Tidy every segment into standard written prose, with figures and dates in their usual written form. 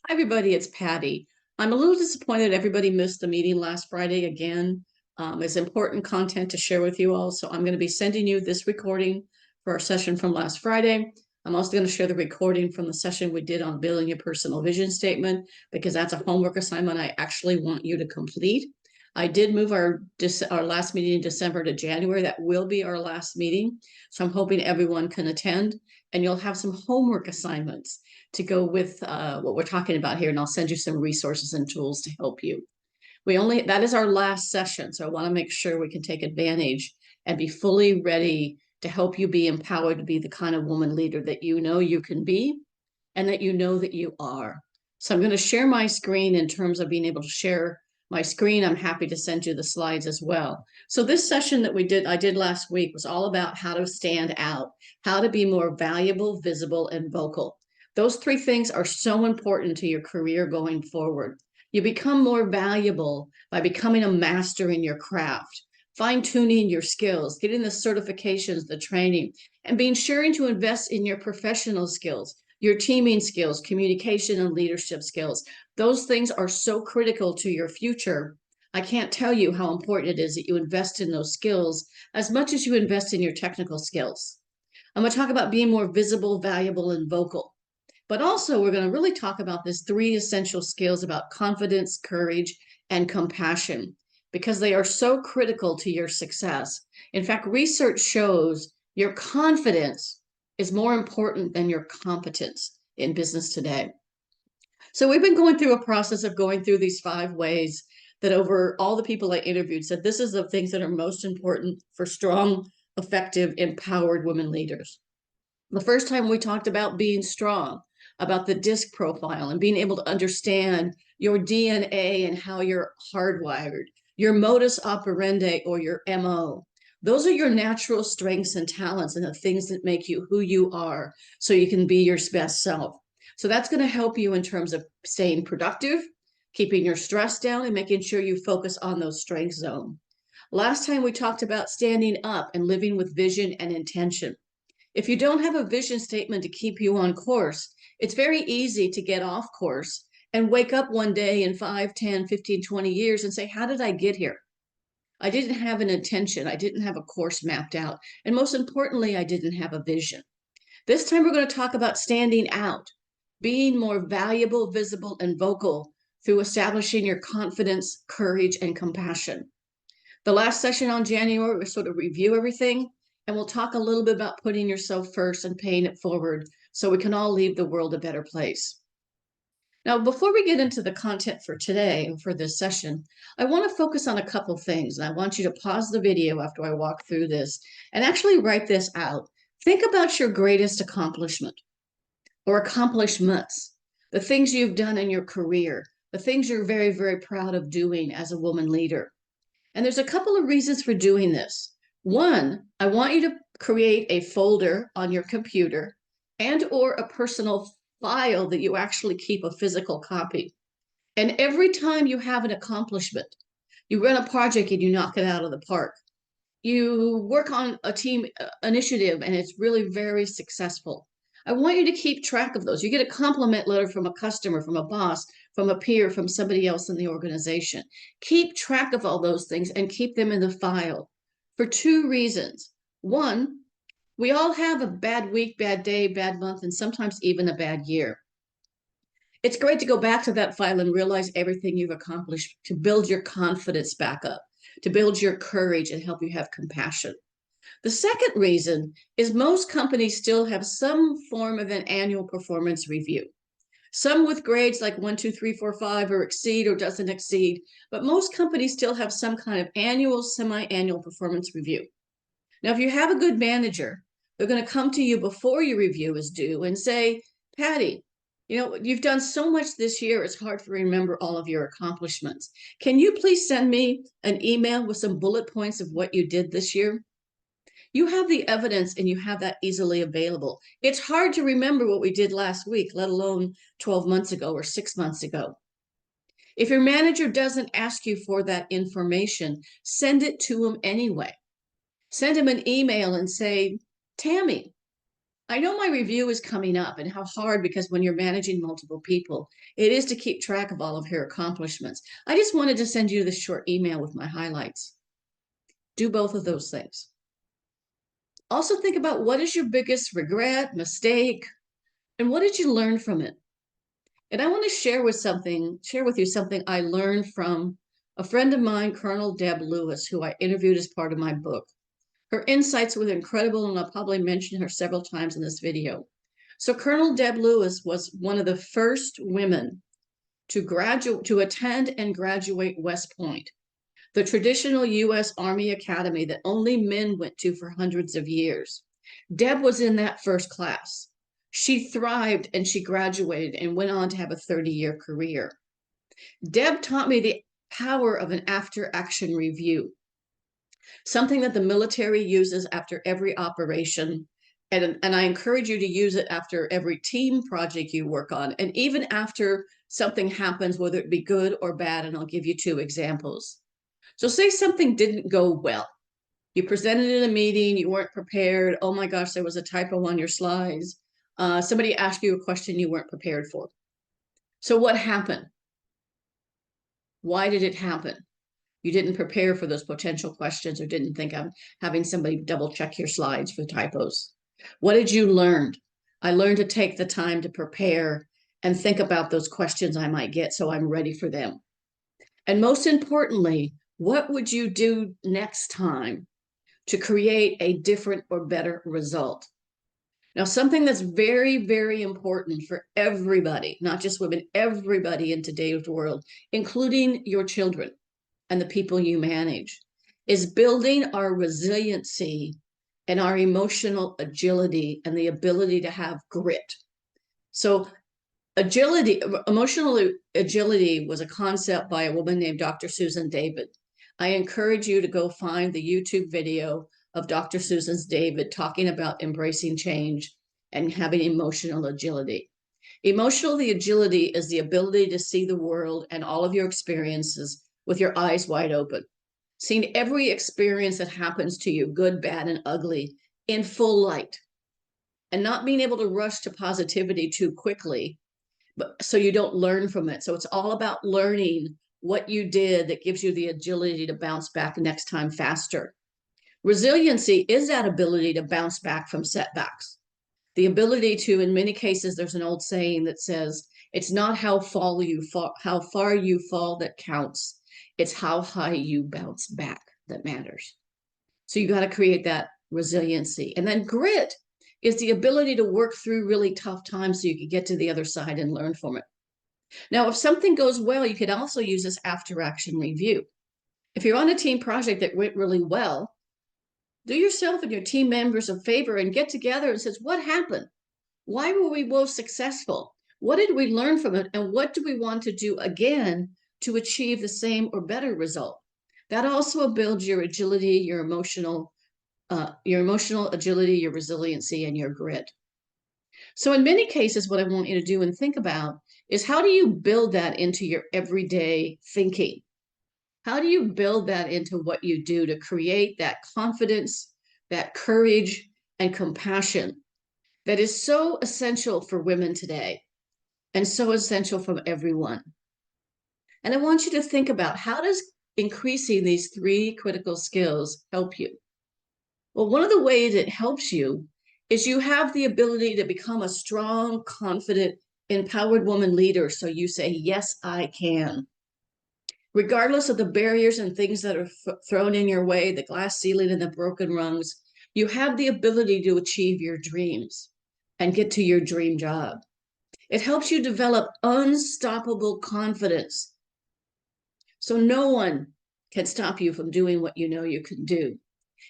Hi, everybody. It's Patty. I'm a little disappointed everybody missed the meeting last Friday again. It's important content to share with you all, so I'm going to be sending you this recording for our session from last Friday. I'm also going to share the recording from the session we did on building your personal vision statement because that's a homework assignment I actually want you to complete. I did move our last meeting in December to January. That will be our last meeting, so I'm hoping everyone can attend, and you'll have some homework assignments to go with what we're talking about here, and I'll send you some resources and tools to help you. That is our last session, so I want to make sure we can take advantage and be fully ready to help you be empowered to be the kind of woman leader that you know you can be and that you know that you are. So I'm going to share my screen in terms of being able to share my screen. I'm happy to send you the slides as well. So this session that I did last week was all about how to stand out, how to be more valuable, visible, and vocal. Those three things are so important to your career going forward. You become more valuable by becoming a master in your craft, fine-tuning your skills, getting the certifications, the training, and being sure to invest in your professional skills, your teaming skills, communication and leadership skills. Those things are so critical to your future. I can't tell you how important it is that you invest in those skills as much as you invest in your technical skills. I'm going to talk about being more visible, valuable, and vocal. But also, we're going to really talk about these three essential skills about confidence, courage, and compassion, because they are so critical to your success. In fact, research shows your confidence is more important than your competence in business today. So we've been going through a process of going through these 5 ways that over all the people I interviewed said this is the things that are most important for strong, effective, empowered women leaders. The first time we talked about being strong, about the DISC profile and being able to understand your DNA and how you're hardwired, your modus operandi or your MO. Those are your natural strengths and talents and the things that make you who you are so you can be your best self. So that's going to help you in terms of staying productive, keeping your stress down, and making sure you focus on those strength zones. Last time we talked about standing up and living with vision and intention. If you don't have a vision statement to keep you on course, it's very easy to get off course and wake up one day in 5, 10, 15, 20 years and say, how did I get here? I didn't have an intention. I didn't have a course mapped out. And most importantly, I didn't have a vision. This time we're going to talk about standing out, being more valuable, visible, and vocal through establishing your confidence, courage, and compassion. The last session on January, we sort of review everything, and we'll talk a little bit about putting yourself first and paying it forward so we can all leave the world a better place. Now, before we get into the content for today, for this session, I want to focus on a couple things, and I want you to pause the video after I walk through this and actually write this out. Think about your greatest accomplishment or accomplishments, the things you've done in your career, the things you're very, very proud of doing as a woman leader. And there's a couple of reasons for doing this. One, I want you to create a folder on your computer and or a personal file that you actually keep a physical copy. And every time you have an accomplishment, you run a project and you knock it out of the park. You work on a team initiative and it's really very successful. I want you to keep track of those. You get a compliment letter from a customer, from a boss, from a peer, from somebody else in the organization. Keep track of all those things and keep them in the file for 2 reasons. One, we all have a bad week, bad day, bad month, and sometimes even a bad year. It's great to go back to that file and realize everything you've accomplished to build your confidence back up, to build your courage and help you have compassion. The second reason is most companies still have some form of an annual performance review. Some with grades like 1, 2, 3, 4, 5 or exceed or doesn't exceed, but most companies still have some kind of annual, semi-annual performance review. Now, if you have a good manager, they're going to come to you before your review is due and say, Patty, you've done so much this year, it's hard to remember all of your accomplishments. Can you please send me an email with some bullet points of what you did this year? You have the evidence and you have that easily available. It's hard to remember what we did last week, let alone 12 months ago or 6 months ago. If your manager doesn't ask you for that information, send it to him anyway. Send him an email and say, Tammy, I know my review is coming up and how hard, because when you're managing multiple people, it is to keep track of all of her accomplishments. I just wanted to send you this short email with my highlights. Do both of those things. Also think about, what is your biggest regret, mistake, and what did you learn from it? And I want to share with you something I learned from a friend of mine, Colonel Deb Lewis, who I interviewed as part of my book. Her insights were incredible, and I'll probably mention her several times in this video. So Colonel Deb Lewis was one of the first women to attend and graduate West Point, the traditional U.S. Army Academy that only men went to for hundreds of years. Deb was in that first class. She thrived and she graduated and went on to have a 30-year career. Deb taught me the power of an after-action review, something that the military uses after every operation. And I encourage you to use it after every team project you work on, and even after something happens, whether it be good or bad. And I'll give you two examples. So say something didn't go well. You presented in a meeting, you weren't prepared. Oh my gosh, there was a typo on your slides. Somebody asked you a question you weren't prepared for. So what happened? Why did it happen? You didn't prepare for those potential questions, or didn't think of having somebody double check your slides for typos. What did you learn? I learned to take the time to prepare and think about those questions I might get, so I'm ready for them. And most importantly, what would you do next time to create a different or better result? Now, something that's very, very important for everybody, not just women, everybody in today's world, including your children and the people you manage, is building our resiliency and our emotional agility and the ability to have grit. So emotional agility was a concept by a woman named Dr. Susan David. I encourage you to go find the YouTube video of Dr. Susan David talking about embracing change and having emotional agility. Emotional agility is the ability to see the world and all of your experiences with your eyes wide open, seeing every experience that happens to you, good, bad, and ugly, in full light, and not being able to rush to positivity too quickly, but so you don't learn from it. So it's all about learning what you did that gives you the agility to bounce back next time faster. Resiliency is that ability to bounce back from setbacks. The ability to, in many cases, there's an old saying that says, it's not how far you fall that counts. It's how high you bounce back that matters. So you got to create that resiliency. And then grit is the ability to work through really tough times so you can get to the other side and learn from it. Now, if something goes well, you could also use this after action review. If you're on a team project that went really well, do yourself and your team members a favor and get together and says, what happened? Why were we both successful? What did we learn from it? And what do we want to do again to achieve the same or better result? That also builds your agility, your emotional agility, your resiliency, and your grit. So in many cases, what I want you to do and think about is, how do you build that into your everyday thinking? How do you build that into what you do to create that confidence, that courage, and compassion that is so essential for women today and so essential for everyone? And I want you to think about, how does increasing these three critical skills help you? Well, one of the ways it helps you is you have the ability to become a strong, confident, empowered woman leader. So you say, yes, I can. Regardless of the barriers and things that are thrown in your way, the glass ceiling and the broken rungs, you have the ability to achieve your dreams and get to your dream job. It helps you develop unstoppable confidence. So no one can stop you from doing what you know you can do.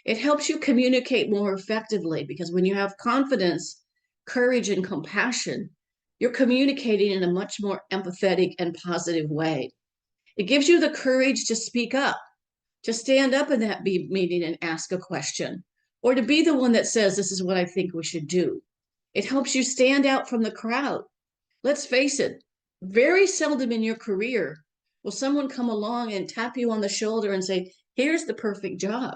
It helps you communicate more effectively, because when you have confidence, courage, and compassion, you're communicating in a much more empathetic and positive way. It gives you the courage to speak up, to stand up in that meeting and ask a question, or to be the one that says, this is what I think we should do. It helps you stand out from the crowd. Let's face it, very seldom in your career will someone come along and tap you on the shoulder and say, here's the perfect job.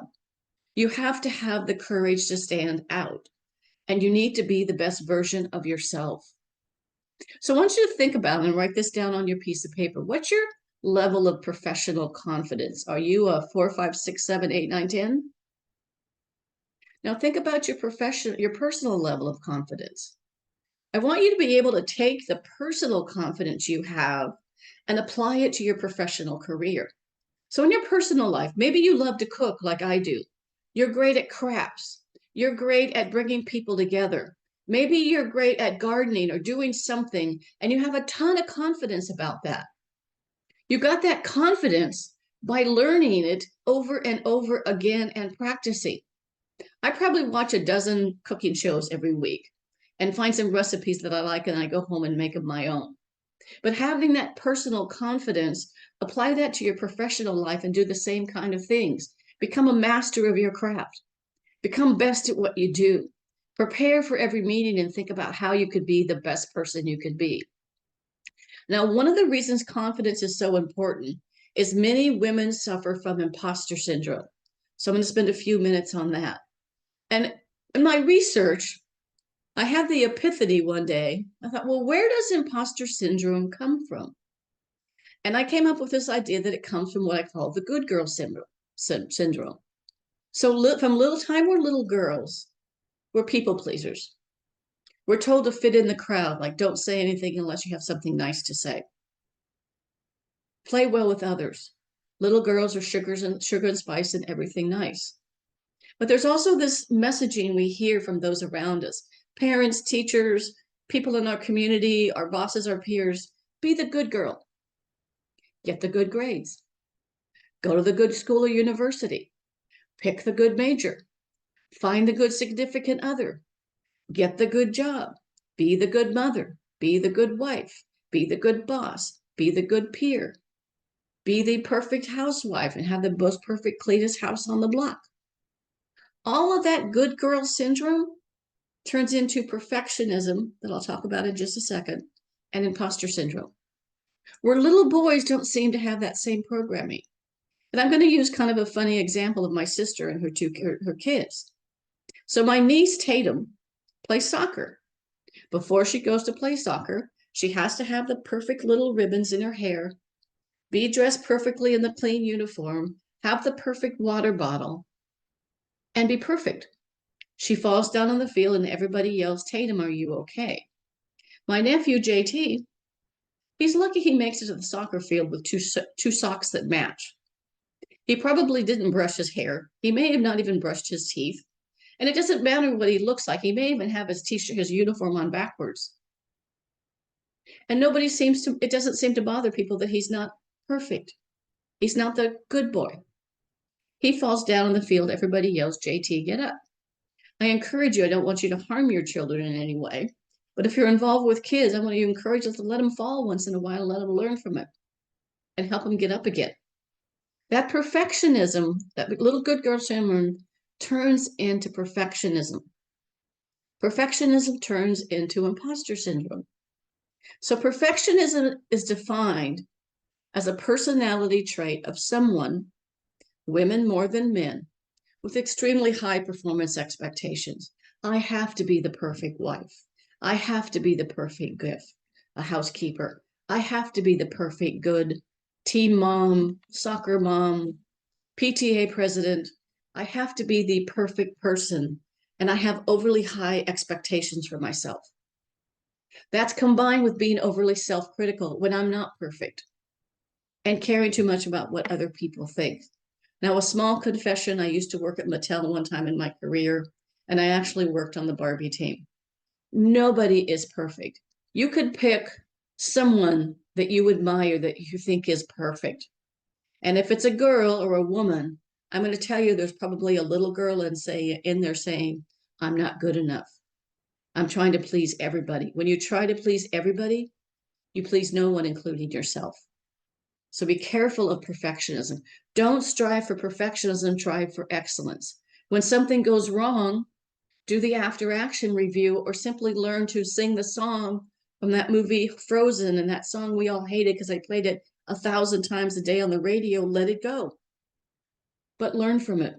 You have to have the courage to stand out. and you need to be the best version of yourself. So I want you to think about it and write this down on your piece of paper. What's your level of professional confidence? Are you a 4, 5, 6, 7, 8, 9, 10? Now think about your personal level of confidence. I want you to be able to take the personal confidence you have and apply it to your professional career. So in your personal life, maybe you love to cook like I do. You're great at crafts. You're great at bringing people together. Maybe you're great at gardening or doing something, and you have a ton of confidence about that. You got that confidence by learning it over and over again and practicing. I probably watch a dozen cooking shows every week and find some recipes that I like, and I go home and make them my own. But having that personal confidence, apply that to your professional life and do the same kind of things. Become a master of your craft. Become best at what you do. Prepare for every meeting and think about how you could be the best person you could be. Now, one of the reasons confidence is so important is many women suffer from imposter syndrome. So I'm going to spend a few minutes on that. And in my research, I had the epiphany one day. I thought, well, where does imposter syndrome come from? And I came up with this idea that it comes from what I call the good girl syndrome. So from little time, we're little girls. We're people pleasers. We're told to fit in the crowd, like don't say anything unless you have something nice to say. Play well with others. Little girls are sugar and spice and everything nice. But there's also this messaging we hear from those around us, parents, teachers, people in our community, our bosses, our peers. Be the good girl. Get the good grades. Go to the good school or university. Pick the good major. Find the good significant other. Get the good job. Be the good mother. Be the good wife. Be the good boss. Be the good peer. Be the perfect housewife and have the most perfect, cleanest house on the block. All of that good girl syndrome turns into perfectionism that I'll talk about in just a second, and imposter syndrome, where little boys don't seem to have that same programming. And I'm going to use kind of a funny example of my sister and her kids. So my niece Tatum plays soccer. Before she goes to play soccer, she has to have the perfect little ribbons in her hair, be dressed perfectly in the clean uniform, have the perfect water bottle, and be perfect. She falls down on the field and everybody yells, Tatum, are you okay? My nephew, JT, he's lucky he makes it to the soccer field with two socks that match. He probably didn't brush his hair. He may have not even brushed his teeth. And it doesn't matter what he looks like. He may even have his t-shirt, his uniform on backwards. And it doesn't seem to bother people that he's not perfect. He's not the good boy. He falls down on the field. Everybody yells, JT, get up. I encourage you. I don't want you to harm your children in any way. But if you're involved with kids, I want to encourage us to let them fall once in a while and let them learn from it and help them get up again. That perfectionism, that little good girl syndrome, turns into perfectionism. Perfectionism turns into imposter syndrome. So perfectionism is defined as a personality trait of someone, women more than men, with extremely high performance expectations. I have to be the perfect wife. I have to be the perfect a housekeeper. I have to be the perfect good team mom, soccer mom, PTA president. I have to be the perfect person, and I have overly high expectations for myself. That's combined with being overly self-critical when I'm not perfect and caring too much about what other people think. Now, a small confession, I used to work at Mattel one time in my career, and I actually worked on the Barbie team. Nobody is perfect. You could pick someone that you admire that you think is perfect. And if it's a girl or a woman, I'm going to tell you there's probably a little girl in there saying, I'm not good enough. I'm trying to please everybody. When you try to please everybody, you please no one, including yourself. So be careful of perfectionism. Don't strive for perfectionism, strive for excellence. When something goes wrong, do the after action review or simply learn to sing the song from that movie Frozen and that song we all hated because I played it 1,000 times a day on the radio, Let It Go. But learn from it.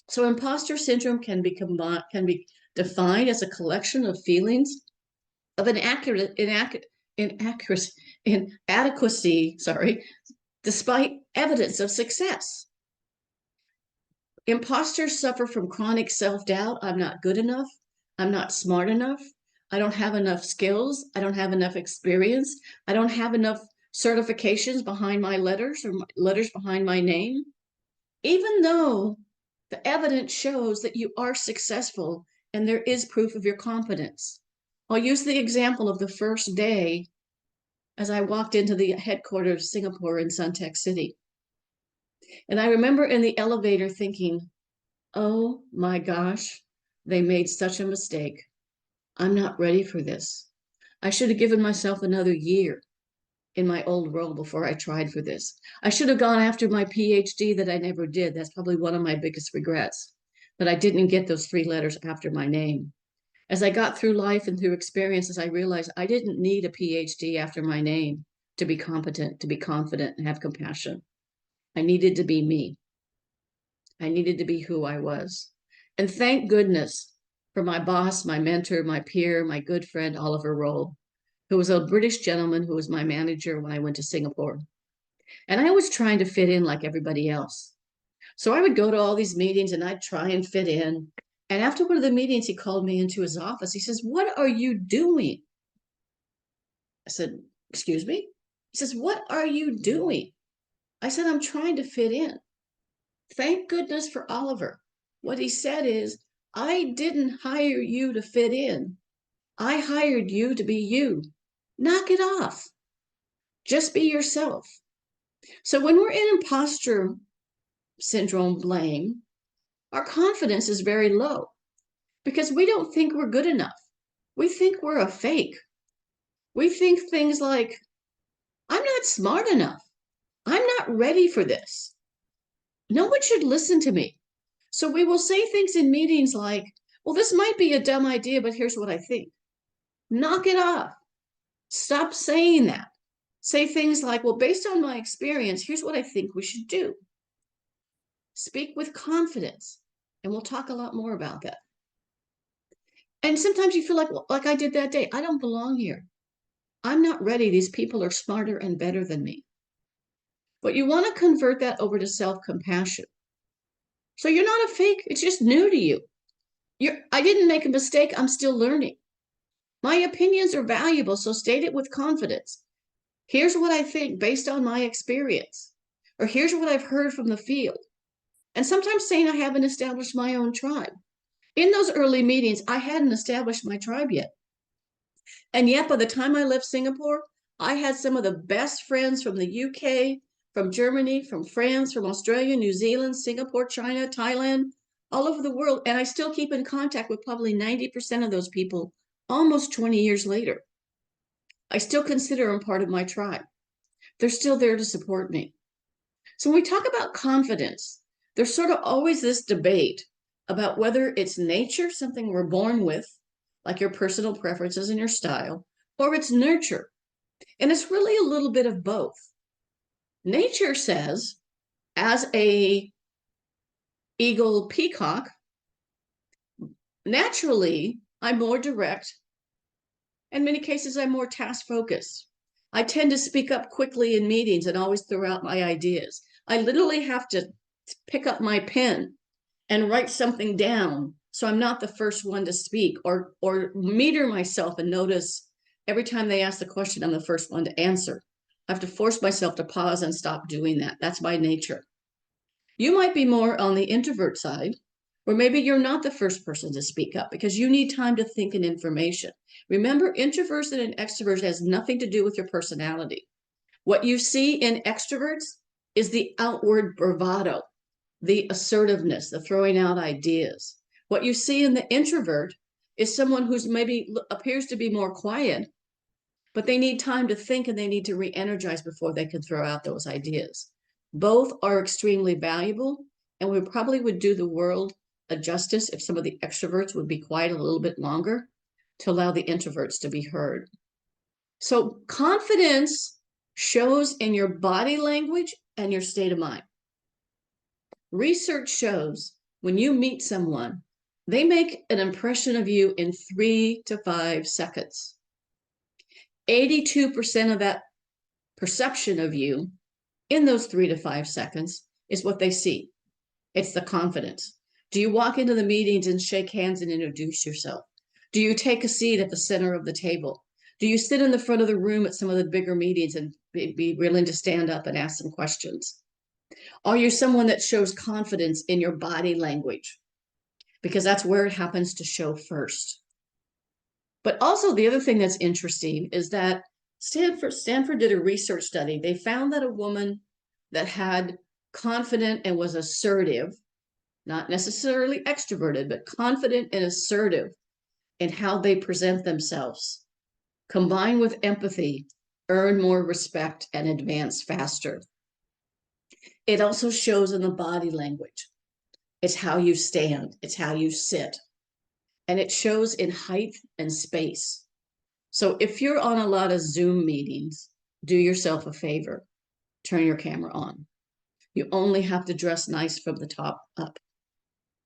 So imposter syndrome can be defined as a collection of feelings of inadequacy, despite evidence of success. Imposters suffer from chronic self-doubt. I'm not good enough. I'm not smart enough. I don't have enough skills. I don't have enough experience. I don't have enough certifications behind my letters or letters behind my name. Even though the evidence shows that you are successful and there is proof of your competence. I'll use the example of the first day as I walked into the headquarters of Singapore in Suntec City. And I remember in the elevator thinking, oh my gosh, they made such a mistake. I'm not ready for this. I should have given myself another year in my old role before I tried for this. I should have gone after my PhD that I never did. That's probably one of my biggest regrets, that I didn't get those 3 letters after my name. As I got through life and through experiences, I realized I didn't need a PhD after my name to be competent, to be confident, and have compassion. I needed to be me. I needed to be who I was. And thank goodness for my boss, my mentor, my peer, my good friend, Oliver Roll, who was a British gentleman who was my manager when I went to Singapore. And I was trying to fit in like everybody else. So I would go to all these meetings and I'd try and fit in. And after one of the meetings, he called me into his office. He says, "What are you doing?" I said, "Excuse me?" He says, "What are you doing?" I said, "I'm trying to fit in." Thank goodness for Oliver. What he said is, "I didn't hire you to fit in. I hired you to be you. Knock it off. Just be yourself." So when we're in imposter syndrome blame, our confidence is very low because we don't think we're good enough. We think we're a fake. We think things like, I'm not smart enough. I'm not ready for this. No one should listen to me. So we will say things in meetings like, well, this might be a dumb idea, but here's what I think. Knock it off. Stop saying that. Say things like, well, based on my experience, here's what I think we should do. Speak with confidence. And we'll talk a lot more about that. And sometimes you feel like I did that day, I don't belong here. I'm not ready. These people are smarter and better than me. But you want to convert that over to self-compassion. So you're not a fake. It's just new to you. I didn't make a mistake. I'm still learning. My opinions are valuable, so state it with confidence. Here's what I think based on my experience, or here's what I've heard from the field. And sometimes saying I haven't established my own tribe. In those early meetings, I hadn't established my tribe yet. And yet, by the time I left Singapore, I had some of the best friends from the UK, from Germany, from France, from Australia, New Zealand, Singapore, China, Thailand, all over the world. And I still keep in contact with probably 90% of those people almost 20 years later. I still consider them part of my tribe. They're still there to support me. So when we talk about confidence, there's sort of always this debate about whether it's nature, something we're born with, like your personal preferences and your style, or it's nurture. And it's really a little bit of both. Nature says, as a eagle peacock, naturally, I'm more direct. In many cases, I'm more task focused. I tend to speak up quickly in meetings and always throw out my ideas. I literally have to pick up my pen and write something down so I'm not the first one to speak, or meter myself and notice every time they ask the question, I'm the first one to answer. I have to force myself to pause and stop doing that. That's my nature. You might be more on the introvert side, or maybe you're not the first person to speak up because you need time to think and information. Remember, introversion and extroversion has nothing to do with your personality. What you see in extroverts is the outward bravado, the assertiveness, the throwing out ideas. What you see in the introvert is someone who's maybe appears to be more quiet, but they need time to think and they need to re-energize before they can throw out those ideas. Both are extremely valuable, and we probably would do the world a justice if some of the extroverts would be quiet a little bit longer to allow the introverts to be heard. So confidence shows in your body language and your state of mind. Research shows when you meet someone They make an impression of you in 3 to 5 seconds. 82% of that perception of you in those 3 to 5 seconds is what they see. It's the confidence. Do you walk into the meetings and shake hands and introduce yourself? Do you take a seat at the center of the table? Do you sit in the front of the room at some of the bigger meetings and be willing to stand up and ask some questions? Are you someone that shows confidence in your body language? Because that's where it happens to show first. But also the other thing that's interesting is that Stanford did a research study. They found that a woman that had confident and was assertive, not necessarily extroverted, but confident and assertive in how they present themselves, combined with empathy, earn more respect and advance faster. It also shows in the body language. It's how you stand, it's how you sit, and it shows in height and space. So if you're on a lot of Zoom meetings, do yourself a favor, turn your camera on. You only have to dress nice from the top up.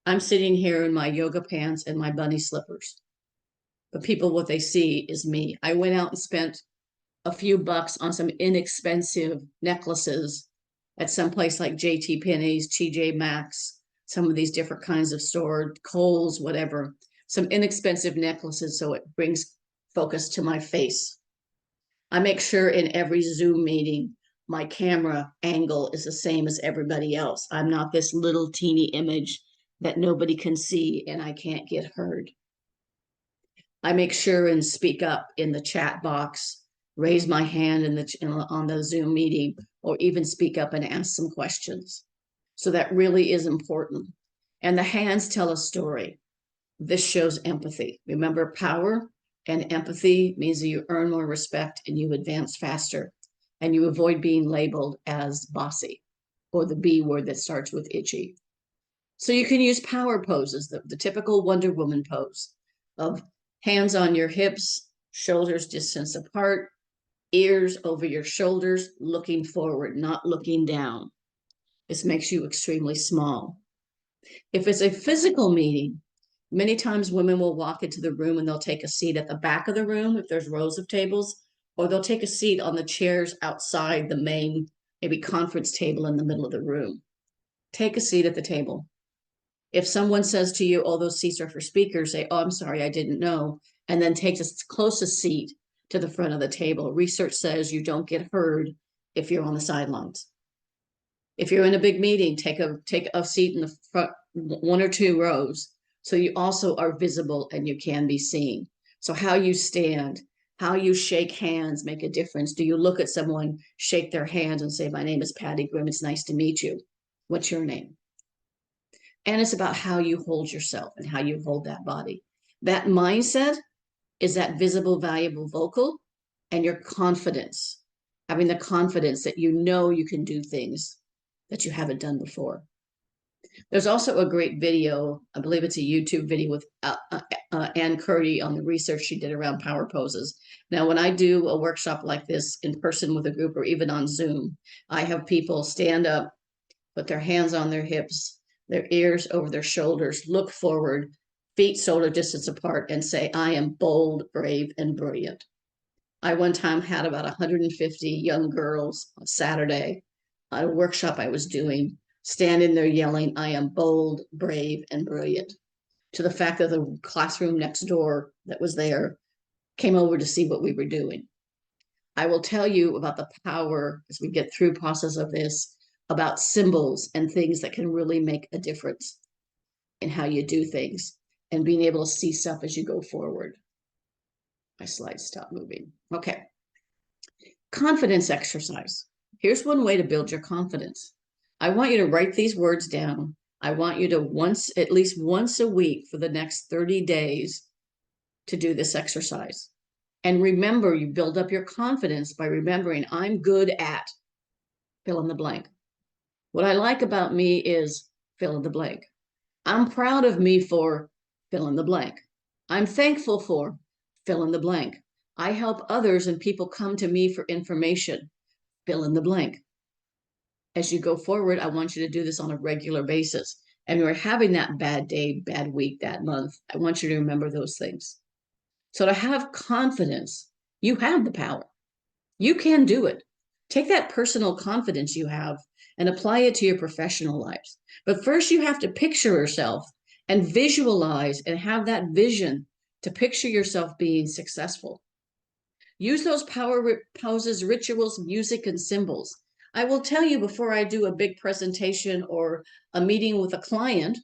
I'm sitting here in my yoga pants and my bunny slippers. But people, what they see is me. I went out and spent a few bucks on some inexpensive necklaces at some place like JT Penney's, TJ Maxx, some of these different kinds of stores, Kohl's, whatever, some inexpensive necklaces so it brings focus to my face. I make sure in every Zoom meeting, my camera angle is the same as everybody else. I'm not this little teeny image that nobody can see and I can't get heard. I make sure and speak up in the chat box, raise my hand on the Zoom meeting, or even speak up and ask some questions. So that really is important. And the hands tell a story. This shows empathy. Remember, power and empathy means that you earn more respect and you advance faster and you avoid being labeled as bossy or the B word that starts with itchy. So you can use power poses, the typical Wonder Woman pose of hands on your hips, shoulders distance apart, ears over your shoulders, looking forward, not looking down. This makes you extremely small. If it's a physical meeting, many times women will walk into the room and they'll take a seat at the back of the room if there's rows of tables, or they'll take a seat on the chairs outside the main, maybe conference table in the middle of the room. Take a seat at the table. If someone says to you, oh, those seats are for speakers, say, oh, I'm sorry, I didn't know, and then take the closest seat to the front of the table. Research says you don't get heard if you're on the sidelines. If you're in a big meeting, take a seat in the front, 1 or 2 rows, so you also are visible and you can be seen. So how you stand, how you shake hands make a difference. Do you look at someone, shake their hand and say, my name is Patty Grimm, it's nice to meet you. What's your name? And it's about how you hold yourself and how you hold that body. That mindset is that visible, valuable vocal, and your confidence, having the confidence that you know you can do things that you haven't done before. There's also a great video, I believe it's a YouTube video with Ann Curdy on the research she did around power poses. Now, when I do a workshop like this in person with a group or even on Zoom, I have people stand up, put their hands on their hips, their ears over their shoulders, look forward, feet shoulder distance apart, and say, I am bold, brave, and brilliant. I one time had about 150 young girls on Saturday at a workshop I was doing, standing there yelling, I am bold, brave, and brilliant, to the fact that the classroom next door that was there came over to see what we were doing. I will tell you about the power as we get through process of this, about symbols and things that can really make a difference in how you do things and being able to see stuff as you go forward. My slides stop moving. Okay. Confidence exercise. Here's one way to build your confidence. I want you to write these words down. I want you to at least once a week for the next 30 days to do this exercise. And remember, you build up your confidence by remembering I'm good at fill in the blank. What I like about me is fill in the blank. I'm proud of me for fill in the blank. I'm thankful for fill in the blank. I help others and people come to me for information, fill in the blank. As you go forward, I want you to do this on a regular basis. and you're having that bad day, bad week, that month, I want you to remember those things. So to have confidence, you have the power. You can do it. Take that personal confidence you have and apply it to your professional lives. But first, you have to picture yourself and visualize and have that vision to picture yourself being successful. Use those power poses, rituals, music, and symbols. I will tell you before I do a big presentation or a meeting with a client,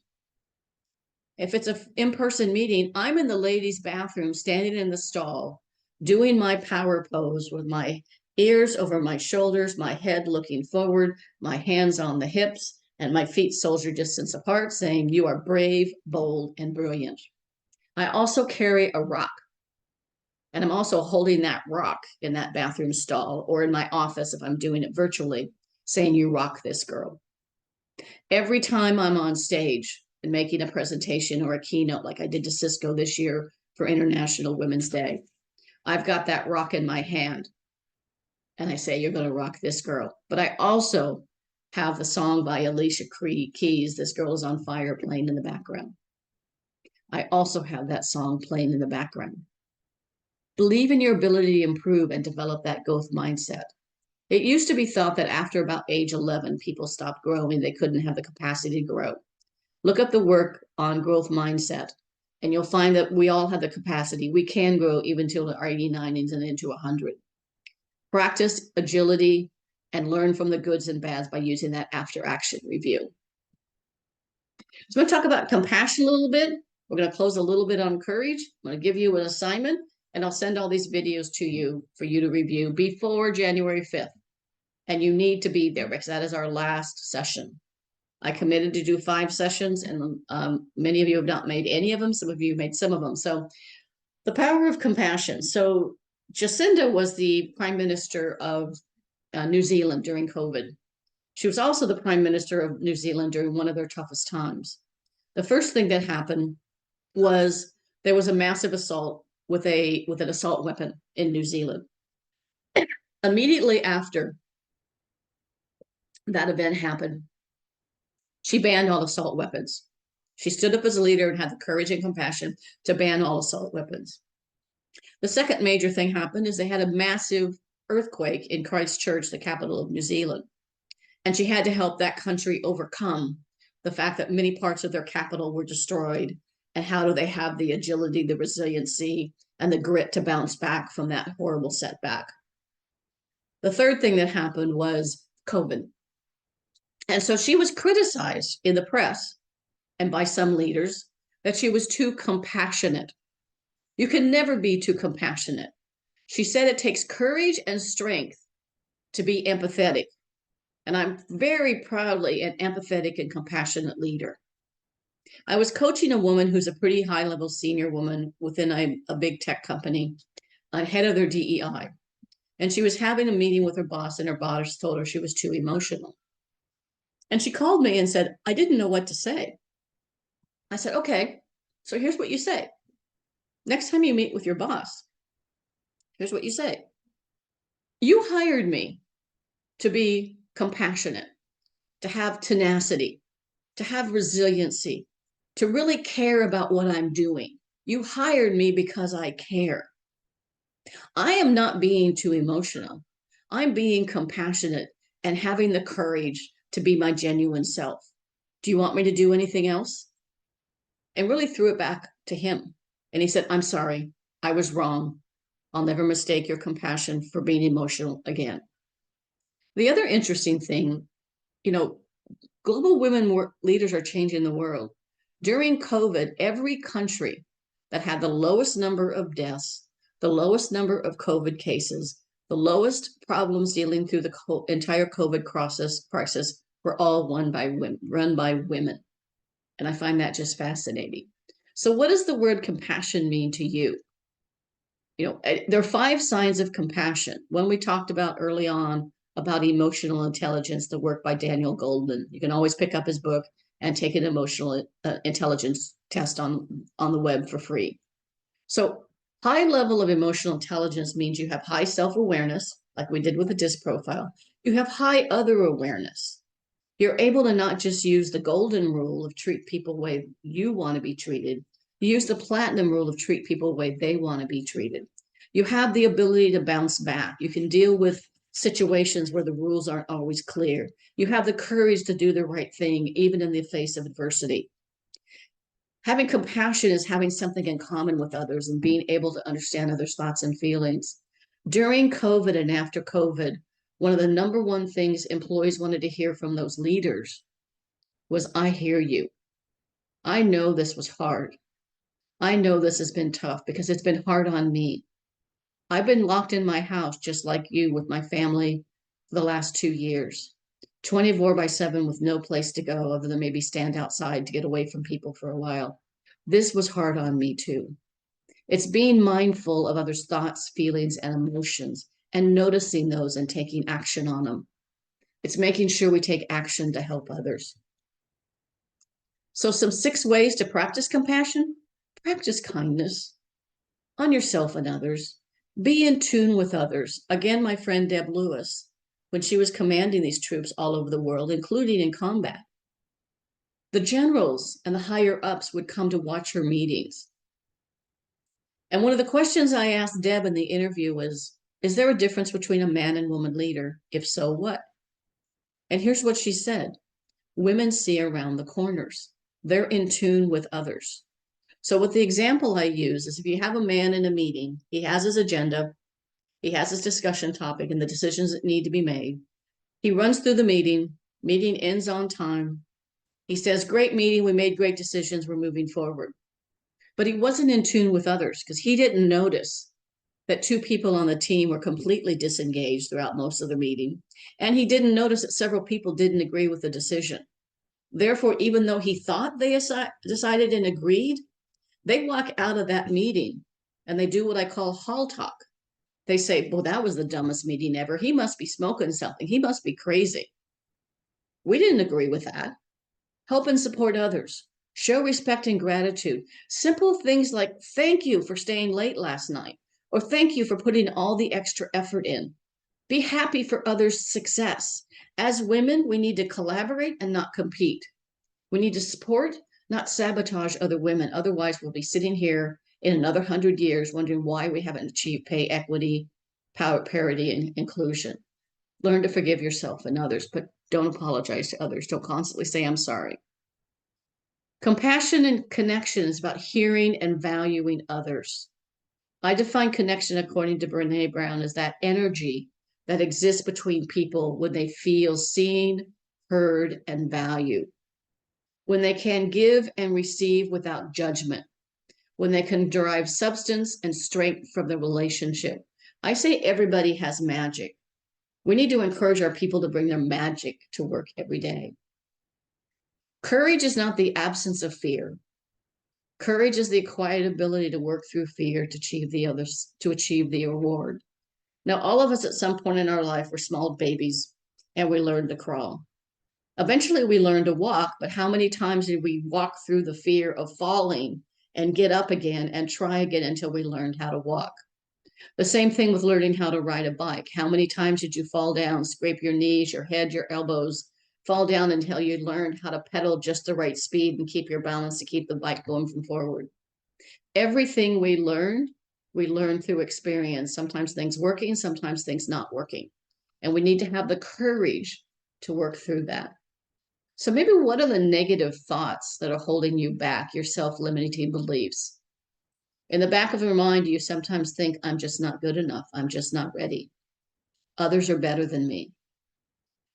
if it's an in-person meeting, I'm in the ladies' bathroom, standing in the stall, doing my power pose with my ears over my shoulders, my head looking forward, my hands on the hips, and my feet shoulder distance apart, saying, "You are brave, bold, and brilliant." I also carry a rock, and I'm also holding that rock in that bathroom stall or in my office if I'm doing it virtually, saying, "You rock this, girl." Every time I'm on stage and making a presentation or a keynote, like I did to Cisco this year for International Women's Day, I've got that rock in my hand and I say, "You're going to rock this, girl." But I also have the song by Alicia Keys, "This Girl Is on Fire," playing in the background. I also have that song playing in the background. Believe in your ability to improve and develop that growth mindset. It used to be thought that after about age 11, people stopped growing. They couldn't have the capacity to grow. Look up the work on growth mindset, and you'll find that we all have the capacity. We can grow even till our 89s and into 100. Practice agility and learn from the goods and bads by using that after action review. So I'm going to talk about compassion a little bit. We're going to close a little bit on courage. I'm going to give you an assignment, and I'll send all these videos to you for you to review before January 5th. And you need to be there because that is our last session. I committed to do 5 sessions, and many of you have not made any of them. Some of you made some of them. So the power of compassion. So Jacinda was the Prime Minister of New Zealand during COVID. She was also the Prime Minister of New Zealand during one of their toughest times. The first thing that happened was there was a massive assault with an assault weapon in New Zealand. Immediately after that event happened, she banned all assault weapons. She stood up as a leader and had the courage and compassion to ban all assault weapons. The second major thing happened is they had a massive earthquake in Christchurch, the capital of New Zealand. And she had to help that country overcome the fact that many parts of their capital were destroyed. And how do they have the agility, the resiliency, and the grit to bounce back from that horrible setback? The third thing that happened was COVID. And so she was criticized in the press and by some leaders that she was too compassionate. You can never be too compassionate. She said it takes courage and strength to be empathetic. And I'm very proudly an empathetic and compassionate leader. I was coaching a woman who's a pretty high-level senior woman within a big tech company, head of their DEI. And she was having a meeting with her boss, and her boss told her she was too emotional. And she called me and said, "I didn't know what to say." I said, "Okay, so here's what you say. Next time you meet with your boss, here's what you say. You hired me to be compassionate, to have tenacity, to have resiliency, to really care about what I'm doing. You hired me because I care. I am not being too emotional. I'm being compassionate and having the courage to be my genuine self. Do you want me to do anything else?" And really threw it back to him. And he said, "I'm sorry. I was wrong. I'll never mistake your compassion for being emotional again." The other interesting thing, global women leaders are changing the world. During COVID, every country that had the lowest number of deaths, the lowest number of COVID cases, the lowest problems dealing through the entire COVID crisis were all run by women. And I find that just fascinating. So what does the word compassion mean to you? There are 5 signs of compassion. One we talked about early on about emotional intelligence, the work by Daniel Goleman. You can always pick up his book and take an emotional intelligence test on the web for free. So high level of emotional intelligence means you have high self-awareness, like we did with the DISC profile. You have high other awareness. You're able to not just use the golden rule of treat people the way you want to be treated. You use the platinum rule of treat people the way they want to be treated. You have the ability to bounce back. You can deal with situations where the rules aren't always clear. You have the courage to do the right thing, even in the face of adversity. Having compassion is having something in common with others and being able to understand others' thoughts and feelings. During COVID and after COVID, one of the number one things employees wanted to hear from those leaders was, I hear you. I know this was hard. I know this has been tough because it's been hard on me. I've been locked in my house just like you with my family for the last 2 years, 24/7 with no place to go other than maybe stand outside to get away from people for a while. This was hard on me too. It's being mindful of others' thoughts, feelings, and emotions and noticing those and taking action on them. It's making sure we take action to help others. So, some 6 ways to practice compassion: practice kindness on yourself and others. Be in tune with others. Again, my friend Deb Lewis, when she was commanding these troops all over the world, including in combat, the generals and the higher ups would come to watch her meetings. And one of the questions I asked Deb in the interview was, is there a difference between a man and woman leader? If so, what? And here's what she said: women see around the corners. They're in tune with others. So with the example I use is, if you have a man in a meeting, he has his agenda, he has his discussion topic and the decisions that need to be made. He runs through the meeting ends on time. He says, great meeting, we made great decisions, we're moving forward. But he wasn't in tune with others because he didn't notice that 2 people on the team were completely disengaged throughout most of the meeting. And he didn't notice that several people didn't agree with the decision. Therefore, even though he thought they decided and agreed, they walk out of that meeting and they do what I call hall talk. They say, well, that was the dumbest meeting ever. He must be smoking something. He must be crazy. We didn't agree with that. Help and support others. Show respect and gratitude. Simple things like, thank you for staying late last night, or thank you for putting all the extra effort in. Be happy for others' success. As women, we need to collaborate and not compete. We need to support, not sabotage other women. Otherwise, we'll be sitting here in another 100 years wondering why we haven't achieved pay equity, power parity, and inclusion. Learn to forgive yourself and others, but don't apologize to others. Don't constantly say, I'm sorry. Compassion and connection is about hearing and valuing others. I define connection, according to Brene Brown, as that energy that exists between people when they feel seen, heard, and valued. When they can give and receive without judgment. When they can derive substance and strength from the relationship. I say everybody has magic. We need to encourage our people to bring their magic to work every day. Courage is not the absence of fear. Courage is the acquired ability to work through fear to achieve the reward. Now, all of us at some point in our life were small babies and we learned to crawl. Eventually we learned to walk, but how many times did we walk through the fear of falling and get up again and try again until we learned how to walk? The same thing with learning how to ride a bike. How many times did you fall down, scrape your knees, your head, your elbows, fall down until you learned how to pedal just the right speed and keep your balance to keep the bike going from forward? Everything we learn through experience. Sometimes things working, sometimes things not working. And we need to have the courage to work through that. So maybe what are the negative thoughts that are holding you back, your self-limiting beliefs? In the back of your mind, do you sometimes think, I'm just not good enough. I'm just not ready. Others are better than me.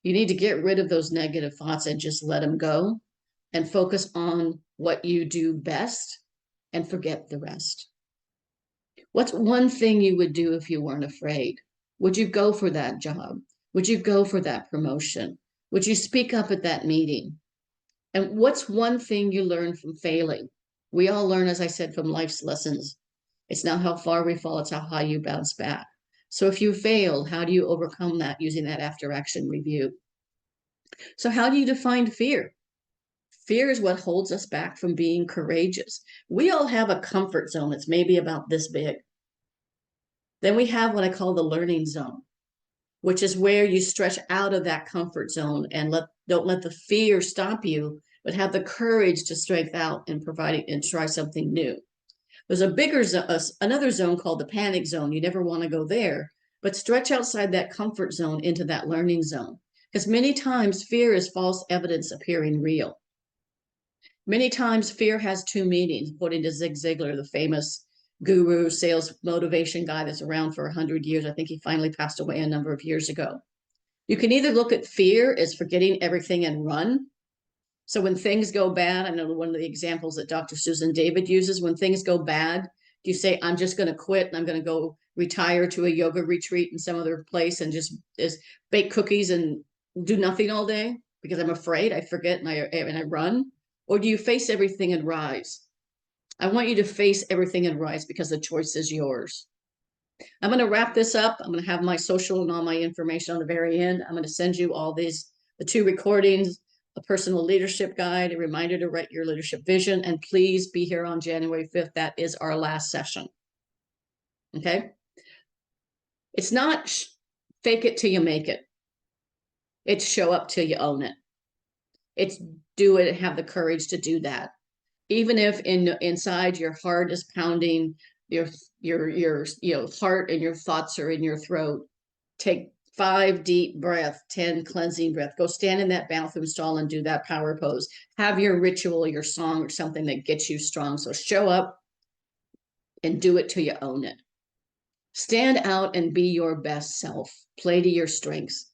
You need to get rid of those negative thoughts and just let them go and focus on what you do best and forget the rest. What's one thing you would do if you weren't afraid? Would you go for that job? Would you go for that promotion? Would you speak up at that meeting? And what's one thing you learned from failing? We all learn, as I said, from life's lessons. It's not how far we fall, it's how high you bounce back. So if you failed, how do you overcome that using that after action review? So how do you define fear? Fear is what holds us back from being courageous. We all have a comfort zone that's maybe about this big. Then we have what I call the learning zone. which is where you stretch out of that comfort zone and don't let the fear stop you, but have the courage to strength out and provide and try something new. There's a bigger another zone called the panic zone. You never want to go there, but stretch outside that comfort zone into that learning zone. Because many times fear is false evidence appearing real. Many times fear has two meanings, according to Zig Ziglar, the famous guru, sales motivation guy that's around for 100 years. I think he finally passed away a number of years ago. You can either look at fear as forgetting everything and run. So when things go bad, I know one of the examples that Dr. Susan David uses, when things go bad, do you say, I'm just going to quit and I'm going to go retire to a yoga retreat in some other place and just bake cookies and do nothing all day because I'm afraid I forget and I run? Or do you face everything and rise? I want you to face everything and rise because the choice is yours. I'm going to wrap this up. I'm going to have my social and all my information on the very end. I'm going to send you all the 2 recordings, a personal leadership guide, a reminder to write your leadership vision, and please be here on January 5th. That is our last session. Okay? It's not fake it till you make it. It's show up till you own it. It's do it and have the courage to do that. Even if inside your heart is pounding, your heart and your thoughts are in your throat, take 5 deep breaths, 10 cleansing breaths. Go stand in that bathroom stall and do that power pose. Have your ritual, your song, or something that gets you strong. So show up and do it till you own it. Stand out and be your best self. Play to your strengths.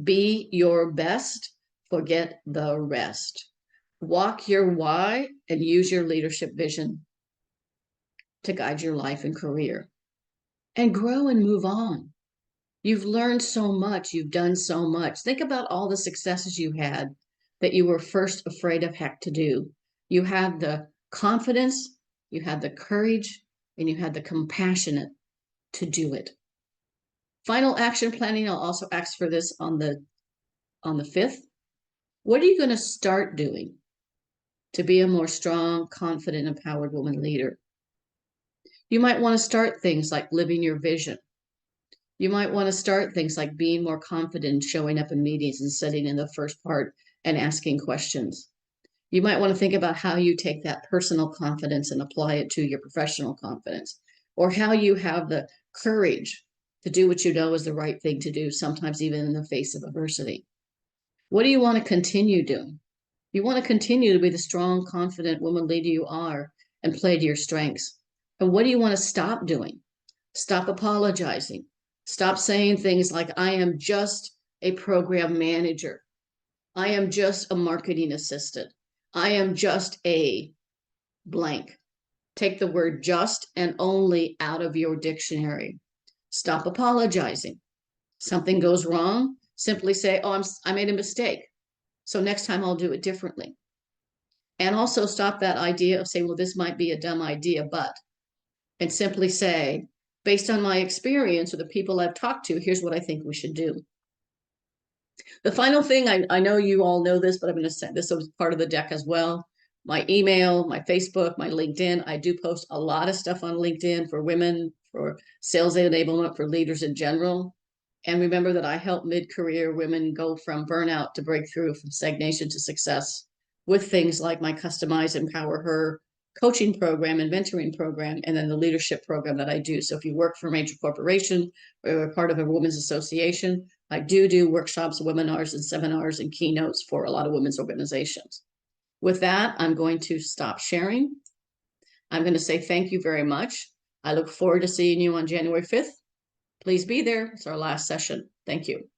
Be your best. Forget the rest. Walk your why and use your leadership vision to guide your life and career. And grow and move on. You've learned so much. You've done so much. Think about all the successes you had that you were first afraid of heck to do. You had the confidence, you had the courage, and you had the compassionate to do it. Final action planning, I'll also ask for this on the 5th. What are you going to start doing to be a more strong, confident, empowered woman leader? You might want to start things like living your vision. You might want to start things like being more confident, showing up in meetings and sitting in the first part and asking questions. You might want to think about how you take that personal confidence and apply it to your professional confidence, or how you have the courage to do what you know is the right thing to do, sometimes even in the face of adversity. What do you want to continue doing? You want to continue to be the strong, confident woman leader you are and play to your strengths. And what do you want to stop doing? Stop apologizing. Stop saying things like, I am just a program manager. I am just a marketing assistant. I am just a blank. Take the word just and only out of your dictionary. Stop apologizing. Something goes wrong, simply say, oh, I made a mistake. So next time I'll do it differently. And also stop that idea of saying, well, this might be a dumb idea, but, and simply say, based on my experience or the people I've talked to, here's what I think we should do. The final thing, I know you all know this, but I'm going to send this as part of the deck as well. My email, my Facebook, my LinkedIn. I do post a lot of stuff on LinkedIn for women, for sales enablement, for leaders in general. And remember that I help mid-career women go from burnout to breakthrough, from stagnation to success, with things like my customized Empower Her coaching program and mentoring program, and then the leadership program that I do. So if you work for a major corporation or you're part of a women's association, I do workshops, webinars, and seminars and keynotes for a lot of women's organizations. With that, I'm going to stop sharing. I'm going to say thank you very much. I look forward to seeing you on January 5th. Please be there. It's our last session. Thank you.